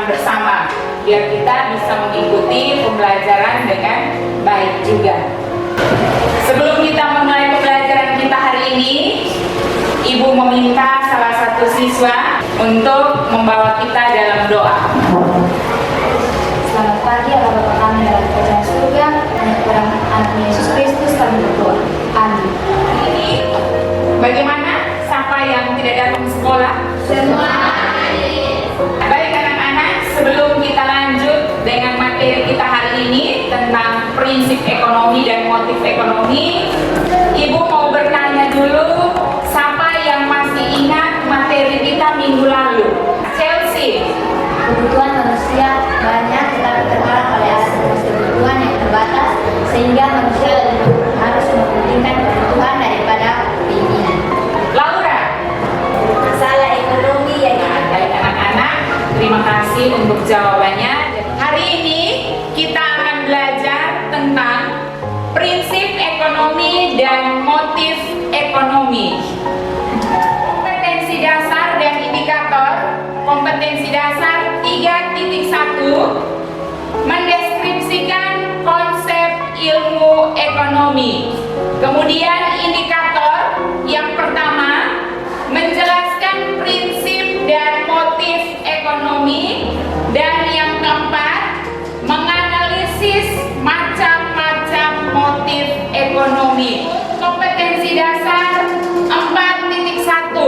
bersama biar kita bisa mengikuti pembelajaran dengan baik juga. Sebelum kita memulai pembelajaran kita hari ini, Ibu meminta salah satu siswa untuk membawa kita dalam doa. Selamat pagi, Allah Bapa kami dalam kerajaan surga, hanya kepada anak Yesus Kristus kami berdoa. Amin. Ini bagaimana? Siapa yang tidak datang sekolah? Semua. Baik anak-anak, sebelum kita lanjut dengan materi kita hari ini tentang prinsip ekonomi dan motif ekonomi, Ibu mau bertanya dulu, siapa yang masih ingat materi kita minggu lalu? Chelsea. Kebutuhan manusia banyak tetapi terhalang oleh asas kebutuhan yang terbatas, sehingga manusia harus mementingkan kebutuhan daripada keinginan. Laura. Masalah ekonomi yang Baik anak-anak, terima kasih untuk jawabannya. Hari ini kita akan belajar tentang prinsip ekonomi dan motif ekonomi. Kompetensi dasar dan indikator. Kompetensi dasar 3.1 mendeskripsikan konsep ilmu ekonomi. Kemudian indikator yang pertama menjelaskan prinsip dan motif ekonomi, dan yang keempat menganalisis macam-macam motif ekonomi. Kompetensi dasar 4.1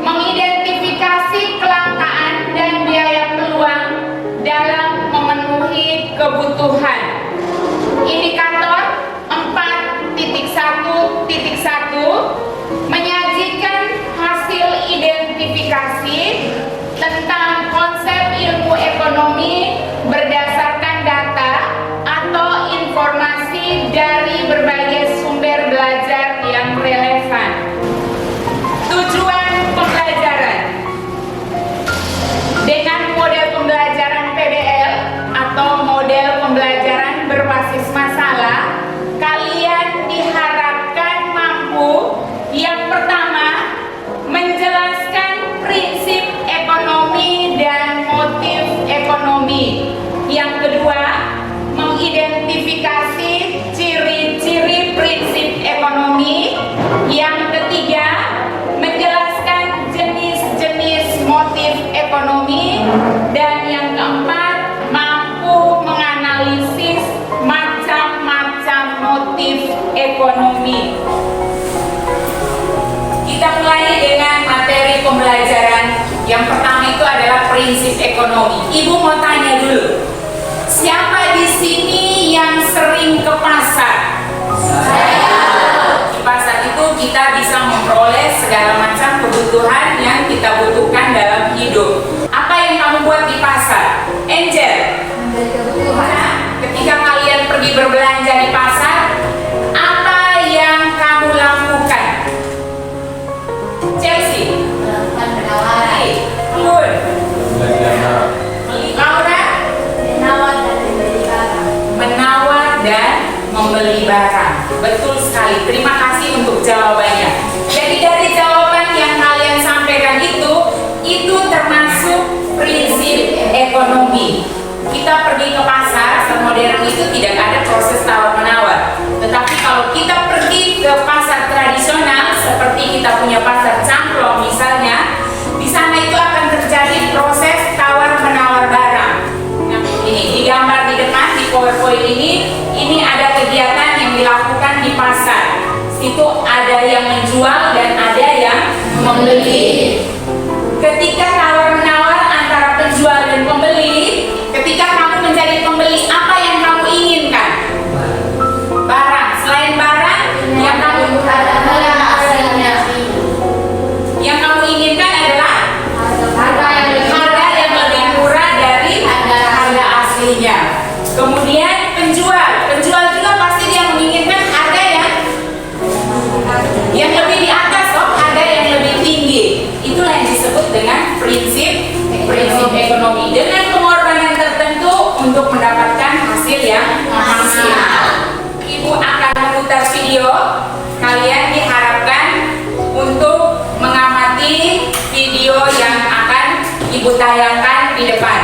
mengidentifikasi kelangkaan dan biaya peluang dalam memenuhi kebutuhan. Indikator 4.1.1 menyajikan hasil identifikasi tentang konsep ilmu ekonomi berdasarkan data atau informasi dari berbagai sumber belajar yang relevan. Tujuan pembelajaran dengan model pembelajaran PBL atau model pembelajaran berbasis masalah, kalian diharapkan mampu yang pertama menjelaskan prinsip ekonomi dan motif ekonomi. Yang kedua, mengidentifikasi ciri-ciri prinsip ekonomi. Yang ketiga, menjelaskan jenis-jenis motif ekonomi. Dan yang keempat, mampu menganalisis macam-macam motif ekonomi. Kita mulai dengan materi pembelajaran. Yang pertama itu adalah prinsip ekonomi. Ibu mau tanya dulu, siapa di sini yang sering ke pasar? Saya. Di pasar itu kita bisa memperoleh segala macam kebutuhan yang kita butuhkan dalam hidup. Apa yang kamu buat di pasar? Angel. Membeli kebutuhan. Ketika kalian pergi berbelanja di pasar, apa yang kamu lakukan? Chelsea. Melakukan penawaran. Good. Laura. Menawar dan membeli barang. Menawar dan membeli barang. Betul sekali. Terima kasih untuk jawabannya. Jadi dari jawaban yang kalian sampaikan itu termasuk prinsip ekonomi. Kita pergi ke pasar, modern itu tidak ada proses tawar menawar. Tetapi kalau kita pergi ke pasar tradisional seperti kita punya pasar Cangklong misalnya, di sana itu akan terjadi proses tawar menawar barang. Nah, ini digambar di depan di PowerPoint ini ada kegiatan yang dilakukan di pasar. Situ ada yang menjual dan ada yang membeli. Ketika tawar-menawar antara penjual dan pembeli, ketika kamu menjadi pembeli, apa yang kamu inginkan? Barang. Selain barang, yang kamu inginkan adalah harga yang lebih murah dari harga aslinya. Kemudian penjual juga pasti dia menginginkan harga yang lebih di atas, harga yang lebih tinggi. Itulah yang disebut dengan prinsip ekonomi. Dengan pengorbanan tertentu untuk mendapatkan hasil yang maksimal. Ibu akan memutar video. Kalian diharapkan untuk mengamati video yang akan Ibu tayangkan di depan.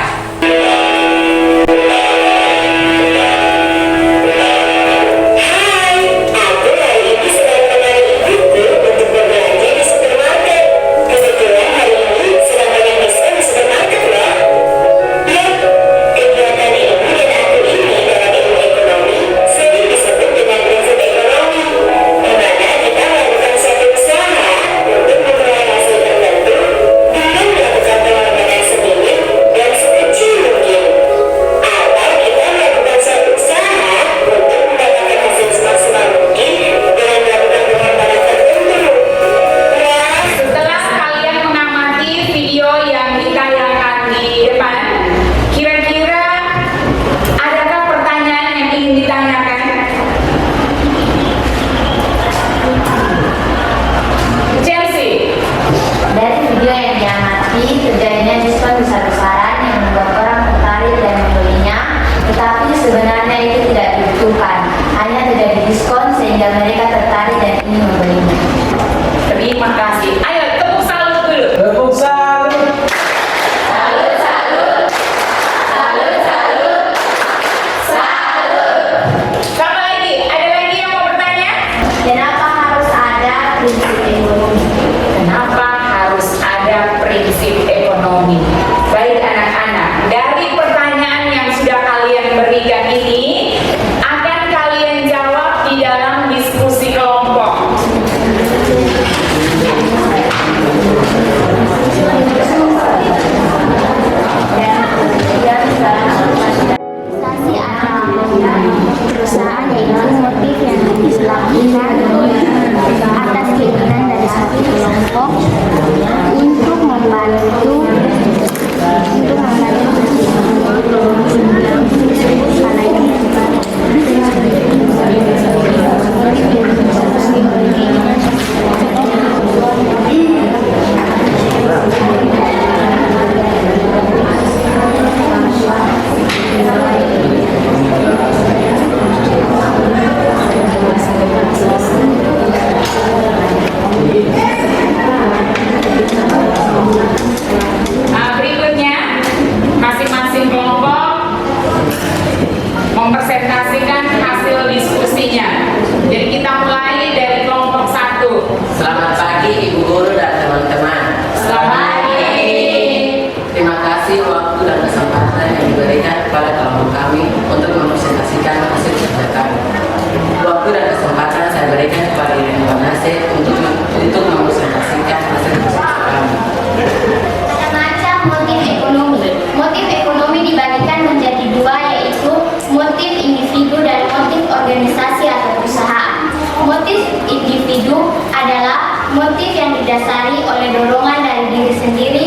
motif yang didasari oleh dorongan dari diri sendiri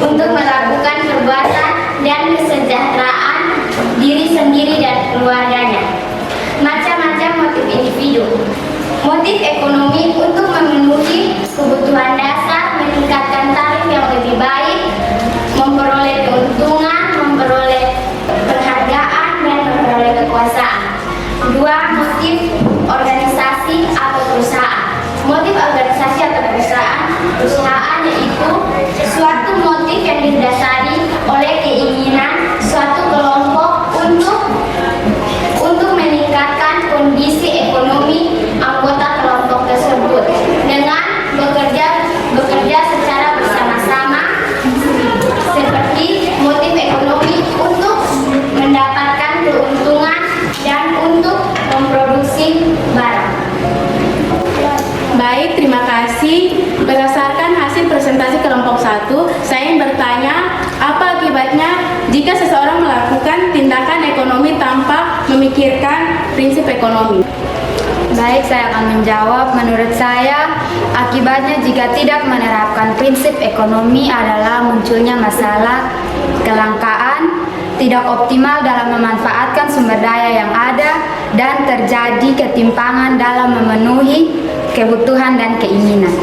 untuk melakukan perbuatan dan kesejahteraan diri sendiri dan keluarganya. Macam-macam motif individu. Motif ekonomi untuk memenuhi kebutuhan dasar, meningkatkan tarif yang lebih baik, memperoleh keuntungan, memperoleh penghargaan, dan memperoleh kekuasaan. Dua, motif organisasi atau perusahaan. Motif organisasi atau perusahaan yaitu suatu motif yang didasari oleh keinginan suatu kelompok untuk meningkatkan kondisi ekonomi anggota kelompok tersebut dengan bekerja secara bersama-sama, seperti motif ekonomi untuk mendapatkan keuntungan dan untuk memperoleh produksi barang. Baik, terima kasih. Berdasarkan hasil presentasi kelompok 1, saya ingin bertanya, apa akibatnya jika seseorang melakukan tindakan ekonomi tanpa memikirkan prinsip ekonomi? Baik, saya akan menjawab. Menurut saya, akibatnya jika tidak menerapkan prinsip ekonomi adalah munculnya masalah kelangkaan, tidak optimal dalam memanfaatkan sumber daya yang ada, dan terjadi ketimpangan dalam memenuhi kebutuhan dan keinginan.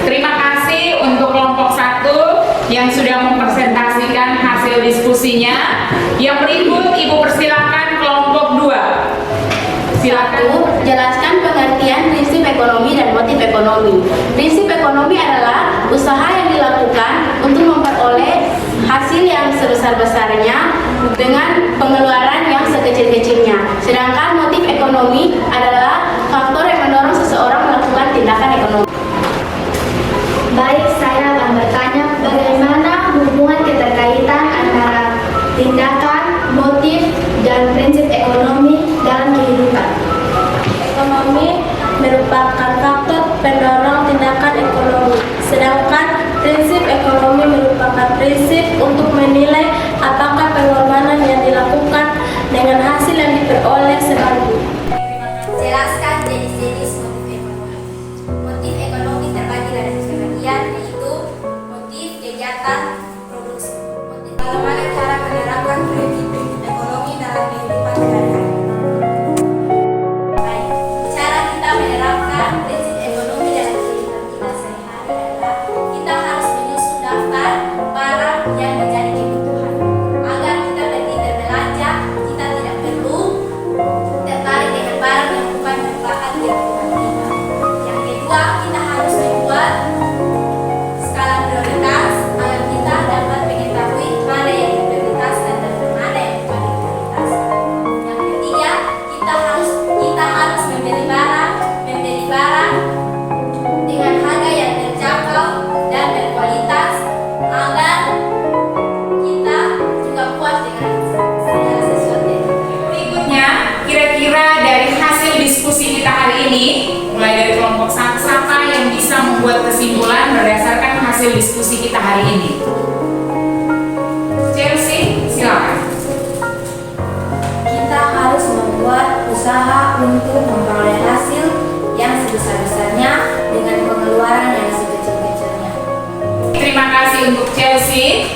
Terima kasih untuk kelompok 1 yang sudah mempresentasikan hasil diskusinya. Yang berikut Ibu persilakan kelompok 2. Silakan. Jelaskan pengertian prinsip ekonomi dan motif ekonomi. Prinsip ekonomi adalah usaha yang dilakukan untuk memperoleh hasil yang sebesar-besarnya dengan pengeluaran yang sekecil-kecilnya. Sedangkan motif ekonomi adalah faktor yang mendorong seseorang melakukan tindakan ekonomi. Baik, saya akan bertanya bagaimana hubungan keterkaitan antara tindakan, motif, dan prinsip ekonomi dalam kehidupan. Ekonomi merupakan faktor pendorong tindakan ekonomi, sedangkan prinsip ekonomi merupakan prinsip untuk menilai apakah pengorbanan yang dilakukan dengan hasil yang diperoleh sebanding. Jelaskan jenis-jenis motif ekonomi. Motif ekonomi terbagi dari tiga bagian, yaitu motif, kegiatan, produksi. Bagaimana cara menerapkan prinsip-prinsip ekonomi dalam kehidupan sehari-hari? Baik, cara kita menerapkan prinsip ekonomi dalam kehidupan kita sehari-hari adalah kita harus menyusun daftar barang yang menjadi kebutuhan. Agar kita pergi berbelanja, kita tidak perlu tertarik dengan barang yang bukan merupakan kebutuhan kita. Yang kedua, kita harus membuat skala prioritas agar kita dapat mengetahui mana yang diprioritaskan dan mana yang bukan diprioritaskan. Yang ketiga, kita harus membeli barang dengan harga yang terjangkau dan berkualitas agar kita juga puas dengan segala sesuatu. Berikutnya, kira-kira dari hasil diskusi kita hari ini, mulai dari kelompok 1, siapa yang bisa membuat kesimpulan berdasarkan hasil diskusi kita hari ini? Chelsea, silakan. Kita harus membuat usaha untuk memperoleh hasil yang sebesar-besarnya dengan pengeluaran yang sekecil-kecilnya. Terima kasih untuk Chelsea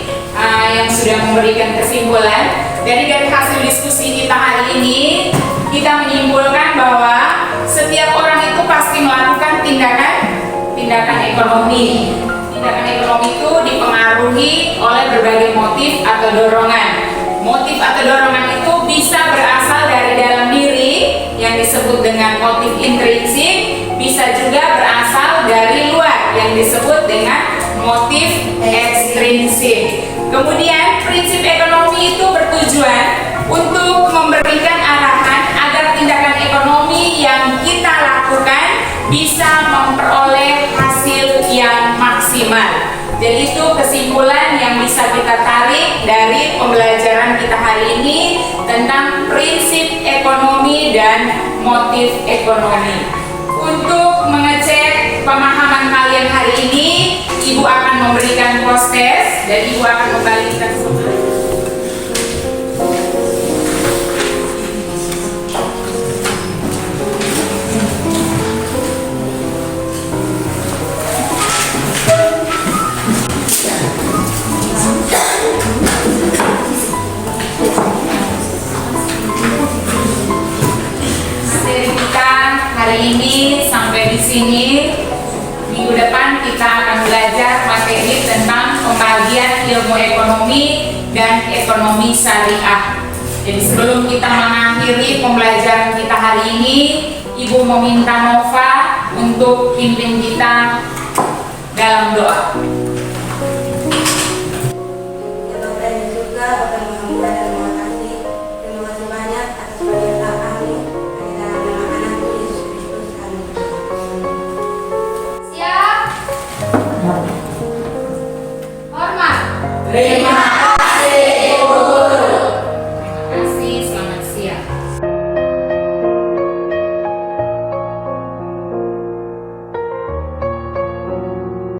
yang sudah memberikan kesimpulan. Dari hasil diskusi kita hari ini, kita menyimpulkan bahwa setiap orang itu pasti melakukan tindakan ekonomi. Tindakan ekonomi itu dipengaruhi oleh berbagai motif atau dorongan. Motif atau dorongan itu bisa berasal dari dalam diri yang disebut dengan motif intrinsik, bisa juga berasal dari luar yang disebut dengan motif ekstrinsik. Kemudian prinsip ekonomi itu bertujuan untuk memberikan arahan agar tindakan ekonomi yang kita lakukan bisa memperoleh hasil yang maksimal. Jadi itu kesimpulan yang bisa kita tarik dari pembelajaran kita hari ini tentang prinsip ekonomi dan motif ekonomi. Untuk mengecek pemahaman kalian hari ini, Ibu akan memberikan post test dan Ibu akan membalikkan semua. Materi kita hari ini sampai di sini. Minggu depan kita akan belajar materi tentang pembagian ilmu ekonomi dan ekonomi syariah. Jadi sebelum kita mengakhiri pembelajaran kita hari ini, Ibu meminta Nova untuk pimpin kita dalam doa.